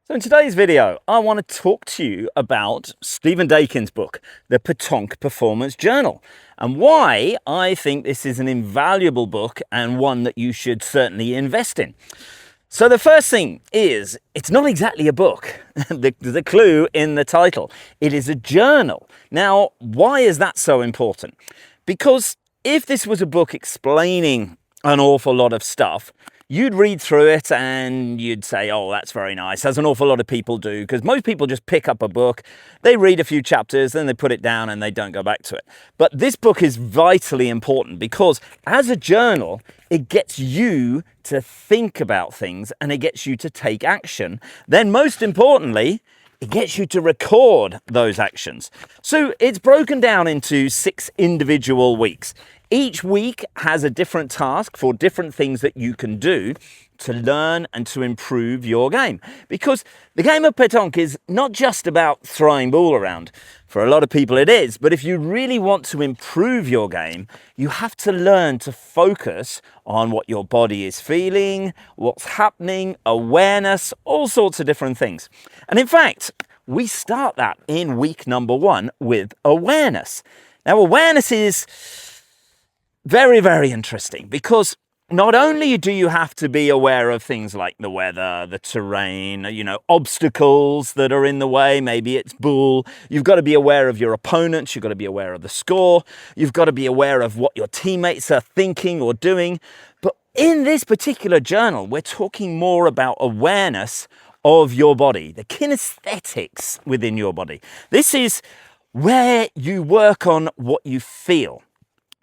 So in today's video, I want to talk to you about Stephen Daykin's book, the Petanque Performance Journal, and why I think this is an invaluable book and one that you should certainly invest in. So the first thing is, it's not exactly a book. the clue in the title, it is a journal. Now, why is that so important? Because if this was a book explaining an awful lot of stuff, you'd read through it and you'd say, oh, that's very nice, as an awful lot of people do, because most people just pick up a book, they read a few chapters, then they put it down and they don't go back to it. But this book is vitally important because as a journal, it gets you to think about things and it gets you to take action. Then most importantly, it gets you to record those actions. So it's broken down into 6 individual weeks. Each week has a different task for different things that you can do to learn and to improve your game. Because the game of petanque is not just about throwing ball around. For a lot of people it is, but if you really want to improve your game, you have to learn to focus on what your body is feeling, what's happening, awareness, all sorts of different things. And in fact, we start that in week number 1 with awareness. Now, awareness is very, very interesting because not only do you have to be aware of things like the weather, the terrain, obstacles that are in the way, maybe it's bull. You've got to be aware of your opponents. You've got to be aware of the score. You've got to be aware of what your teammates are thinking or doing. But in this particular journal, we're talking more about awareness of your body, the kinesthetics within your body. This is where you work on what you feel.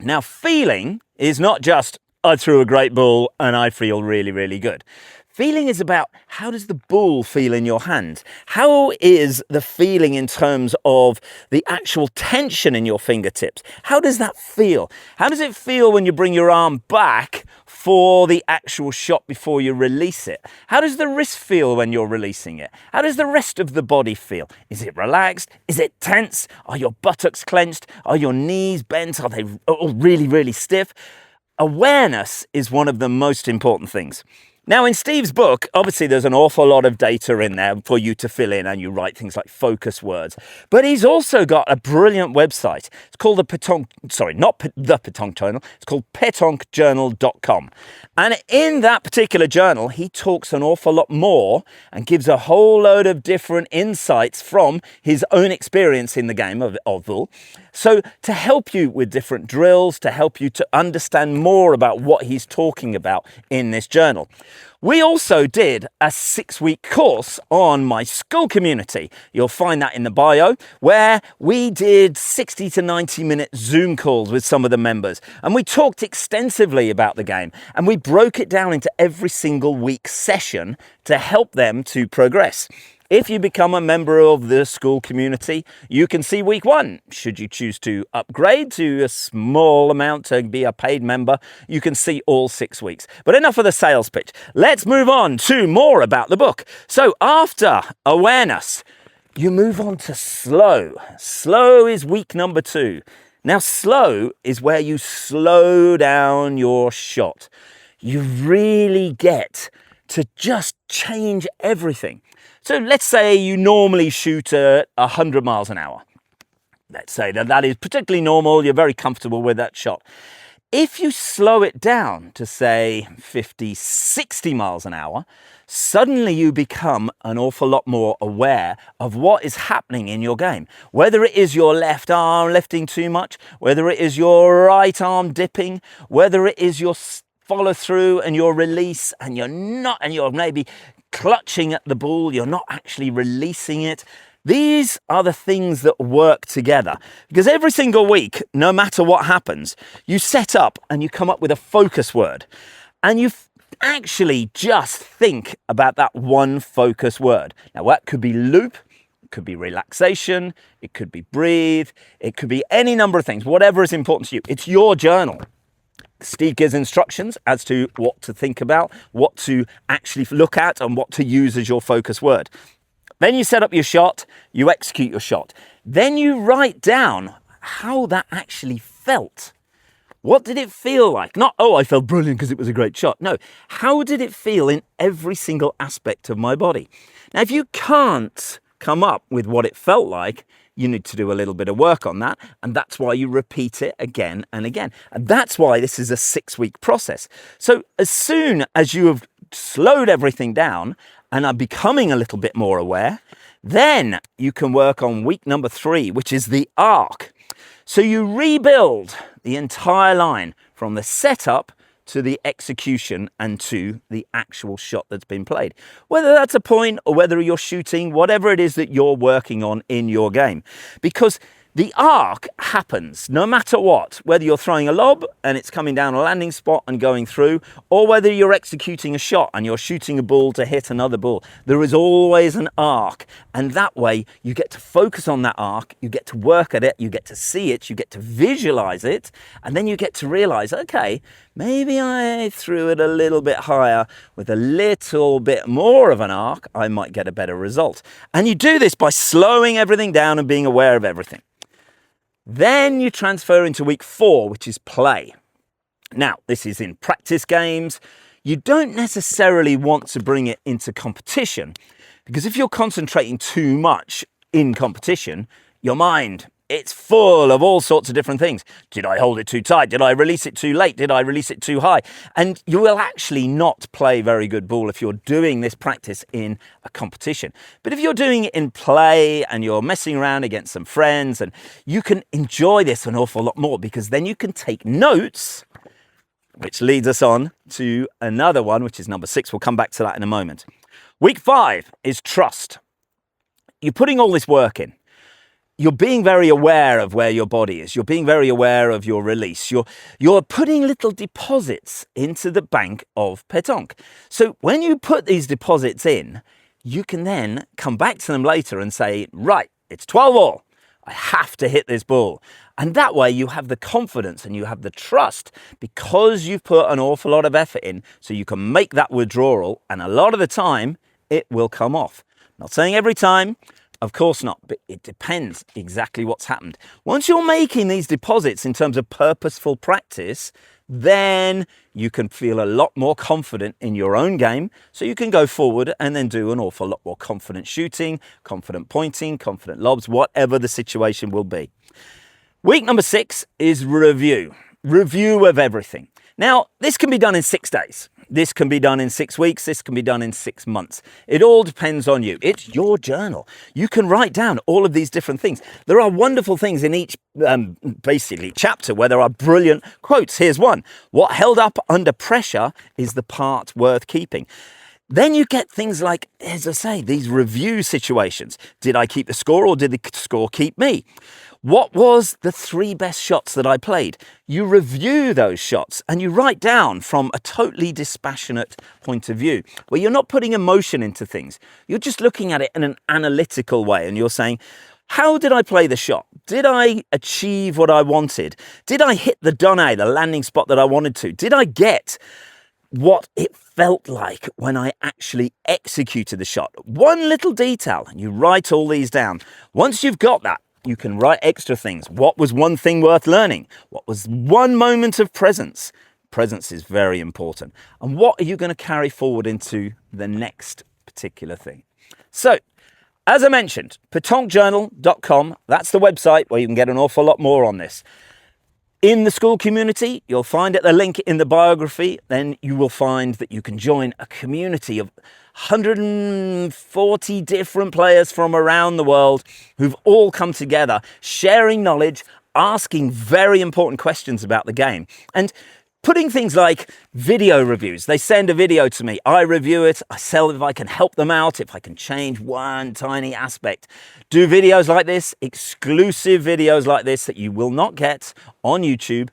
Now, feeling is not just, I threw a great ball and I feel really, really good. Feeling is about how does the ball feel in your hand? How is the feeling in terms of the actual tension in your fingertips? How does that feel? How does it feel when you bring your arm back for the actual shot before you release it? How does the wrist feel when you're releasing it? How does the rest of the body feel? Is it relaxed? Is it tense? Are your buttocks clenched? Are your knees bent? Are they really, really stiff? Awareness is one of the most important things. Now, in Steve's book, obviously there's an awful lot of data in there for you to fill in and you write things like focus words. But he's also got a brilliant website. It's called the Petanque Journal. It's called petanquejournal.com. And in that particular journal, he talks an awful lot more and gives a whole load of different insights from his own experience in the game of bull. So to help you with different drills, to help you to understand more about what he's talking about in this journal. We also did a 6-week course on my school community. You'll find that in the bio, where we did 60 to 90-minute Zoom calls with some of the members. And we talked extensively about the game. And we broke it down into every single week session to help them to progress. If you become a member of the school community, you can see week 1. Should you choose to upgrade to a small amount to be a paid member, you can see all 6 weeks. But enough of the sales pitch. Let's move on to more about the book. So after awareness, you move on to slow. Slow is week number 2. Now, slow is where you slow down your shot. You really get to just change everything. So let's say you normally shoot at 100 miles an hour. Let's say that is particularly normal. You're very comfortable with that shot. If you slow it down to say 50, 60 miles an hour, suddenly you become an awful lot more aware of what is happening in your game. Whether it is your left arm lifting too much, whether it is your right arm dipping, whether it is your follow through and your release and you're maybe clutching at the ball, you're not actually releasing it. These are the things that work together. Because every single week, no matter what happens, you set up and you come up with a focus word. And you actually just think about that one focus word. Now, that could be loop, it could be relaxation, it could be breathe, it could be any number of things, whatever is important to you. It's your journal. Steve gives instructions as to what to think about, what to actually look at, and what to use as your focus word. Then you set up your shot, you execute your shot. Then you write down how that actually felt. What did it feel like? Not, oh, I felt brilliant because it was a great shot. No, how did it feel in every single aspect of my body? Now, if you can't come up with what it felt like, you need to do a little bit of work on that. And that's why you repeat it again and again. And that's why this is a 6-week process. So as soon as you have slowed everything down and are becoming a little bit more aware, then you can work on week number 3, which is the arc. So you rebuild the entire line from the setup to the execution and to the actual shot that's been played. Whether that's a point or whether you're shooting, whatever it is that you're working on in your game. Because the arc happens no matter what, whether you're throwing a lob and it's coming down a landing spot and going through, or whether you're executing a shot and you're shooting a ball to hit another ball. There is always an arc, and that way you get to focus on that arc, you get to work at it, you get to see it, you get to visualize it, and then you get to realize, okay, maybe I threw it a little bit higher with a little bit more of an arc, I might get a better result. And you do this by slowing everything down and being aware of everything. Then you transfer into week 4, which is play. Now, this is in practice games. You don't necessarily want to bring it into competition, because if you're concentrating too much in competition, your mind, it's full of all sorts of different things. Did I hold it too tight? Did I release it too late? Did I release it too high? And you will actually not play very good ball if you're doing this practice in a competition. But if you're doing it in play and you're messing around against some friends, and you can enjoy this an awful lot more, because then you can take notes, which leads us on to another one, which is number 6. We'll come back to that in a moment. Week 5 is trust. You're putting all this work in. You're being very aware of where your body is. You're being very aware of your release. You're putting little deposits into the bank of petanque. So when you put these deposits in, you can then come back to them later and say, right, it's 12 all. I have to hit this ball. And that way you have the confidence and you have the trust, because you've put an awful lot of effort in, so you can make that withdrawal, and a lot of the time it will come off. Not saying every time, of course not, but it depends exactly what's happened. Once you're making these deposits in terms of purposeful practice, then you can feel a lot more confident in your own game, so you can go forward and then do an awful lot more confident shooting, confident pointing, confident lobs, whatever the situation will be. Week number 6 is review. Review of everything. Now, this can be done in 6 days. This can be done in 6 weeks. This can be done in 6 months. It all depends on you. It's your journal. You can write down all of these different things. There are wonderful things in each, basically, chapter where there are brilliant quotes. Here's one. What held up under pressure is the part worth keeping. Then you get things like, as I say, these review situations. Did I keep the score, or did the score keep me? What was the 3 best shots that I played? You review those shots and you write down from a totally dispassionate point of view, where you're not putting emotion into things. You're just looking at it in an analytical way, and you're saying, how did I play the shot? Did I achieve what I wanted? Did I hit the donné, the landing spot that I wanted to? Did I get what it felt like when I actually executed the shot? One little detail, and you write all these down. Once you've got that, you can write extra things. What was one thing worth learning? What was one moment of presence? Presence is very important. And what are you going to carry forward into the next particular thing? So, as I mentioned, petanquejournal.com, that's the website where you can get an awful lot more on this. In the school community, you'll find at the link in the biography, then you will find that you can join a community of 140 different players from around the world who've all come together, sharing knowledge, asking very important questions about the game, and putting things like video reviews. They send a video to me, I review it, I sell if I can help them out, if I can change one tiny aspect. Do videos like this, exclusive videos like this that you will not get on YouTube,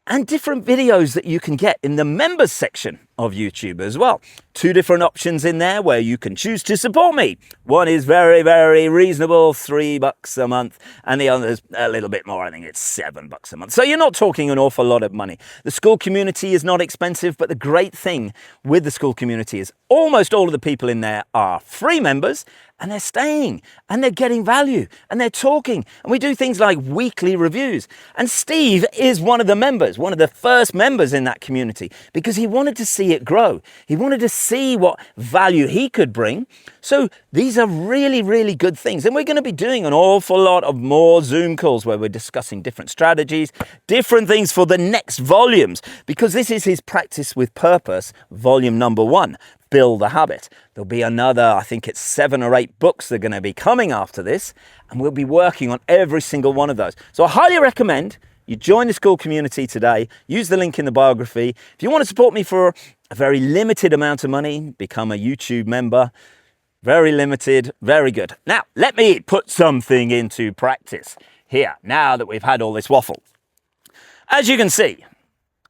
and different videos that you can get in the members section of YouTube as well. 2 different options in there where you can choose to support me. One is very, very reasonable, $3 a month, and the other is a little bit more. I think it's $7 a month. So you're not talking an awful lot of money. The school community is not expensive, but the great thing with the school community is almost all of the people in there are free members, and they're staying, and they're getting value, and they're talking, and we do things like weekly reviews. And Steve is one of the members, one of the first members in that community, because he wanted to see it grow. He wanted to see what value he could bring. So these are really, really good things. And we're going to be doing an awful lot of more Zoom calls where we're discussing different strategies, different things for the next volumes, because this is his Practice with Purpose, volume number 1. Build the habit. There'll be another, I think it's 7 or 8 books that are going to be coming after this, and we'll be working on every single one of those. So I highly recommend you join the school community today. Use the link in the biography. If you want to support me for a very limited amount of money, become a YouTube member. Very limited, very good. Now, let me put something into practice here, now that we've had all this waffle. As you can see,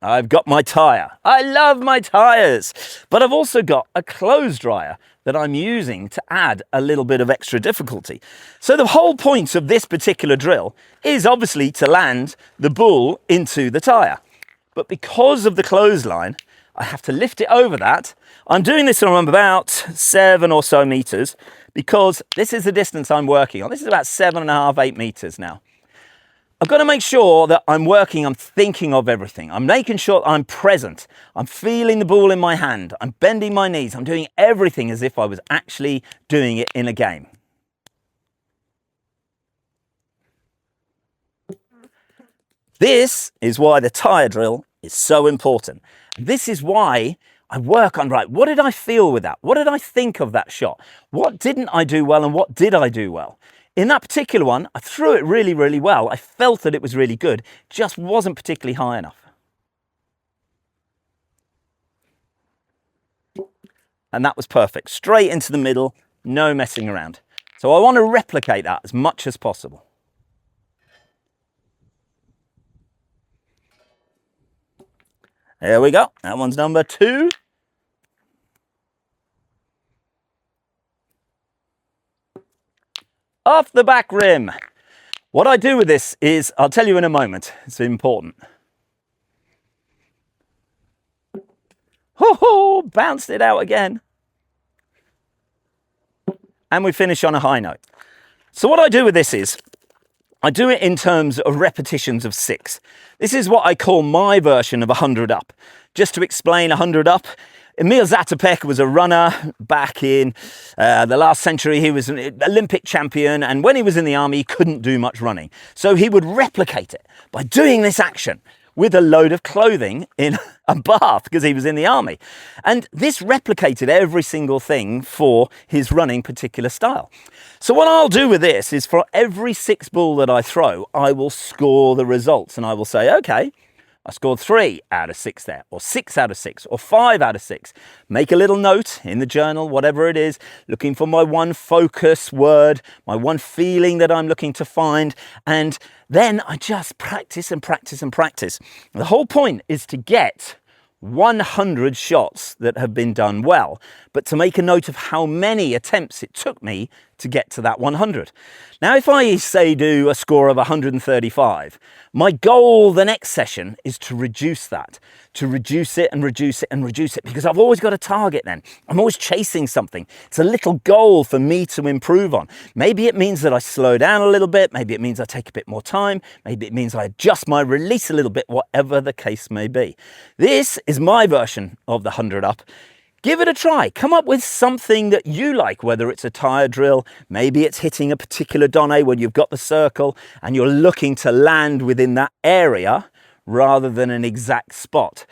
I've got my tyre. I love my tyres, but I've also got a clothes dryer that I'm using to add a little bit of extra difficulty. So the whole point of this particular drill is obviously to land the ball into the tyre. But because of the clothesline, I have to lift it over that. I'm doing this from about 7 or so meters because this is the distance I'm working on. This is about 7.5, 8 meters now. I've got to make sure that I'm working, I'm thinking of everything. I'm making sure I'm present. I'm feeling the ball in my hand. I'm bending my knees. I'm doing everything as if I was actually doing it in a game. This is why the tyre drill is so important. This is why I work on, right, what did I feel with that? What did I think of that shot? What didn't I do well and what did I do well? In that particular one, I threw it really, really well. I felt that it was really good, just wasn't particularly high enough. And that was perfect. Straight into the middle, no messing around. So I want to replicate that as much as possible. There we go. That one's number 2. Off the back rim. What I do with this is, I'll tell you in a moment, it's important. Ho-ho, bounced it out again. And we finish on a high note. So what I do with this is, I do it in terms of repetitions of 6. This is what I call my version of 100 up. Just to explain 100 up, Emil Zatopek was a runner back in the last century. He was an Olympic champion, and when he was in the army, he couldn't do much running. So he would replicate it by doing this action with a load of clothing in a bath because he was in the army. And this replicated every single thing for his running particular style. So what I'll do with this is for every 6 ball that I throw, I will score the results and I will say, okay, I scored 3 out of 6 there, or 6 out of 6, or 5 out of 6. Make a little note in the journal, whatever it is, looking for my one focus word, my one feeling that I'm looking to find, and then I just practice and practice and practice. The whole point is to get 100 shots that have been done well, but to make a note of how many attempts it took me to get to that 100. Now, if I say do a score of 135, my goal the next session is to reduce that, to reduce it and reduce it and reduce it, because I've always got a target then. I'm always chasing something. It's a little goal for me to improve on. Maybe it means that I slow down a little bit. Maybe it means I take a bit more time. Maybe it means I adjust my release a little bit, whatever the case may be. This is my version of the 100 up. Give it a try. Come up with something that you like, whether it's a tyre drill, maybe it's hitting a particular donné when you've got the circle and you're looking to land within that area rather than an exact spot.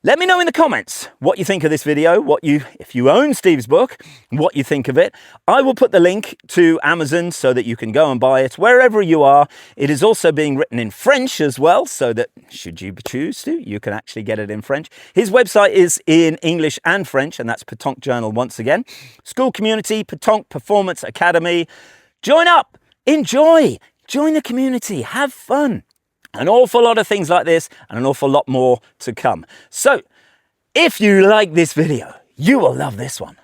Let me know in the comments what you think of this video, if you own Steve's book, what you think of it. I will put the link to Amazon so that you can go and buy it wherever you are. It is also being written in French as well, so that should you choose to, you can actually get it in French. His website is in English and French, and that's Petanque Journal once again. School community, Petanque Performance Academy. Join up, enjoy, join the community, have fun. An awful lot of things like this and an awful lot more to come. So If you like this video, you will love this one.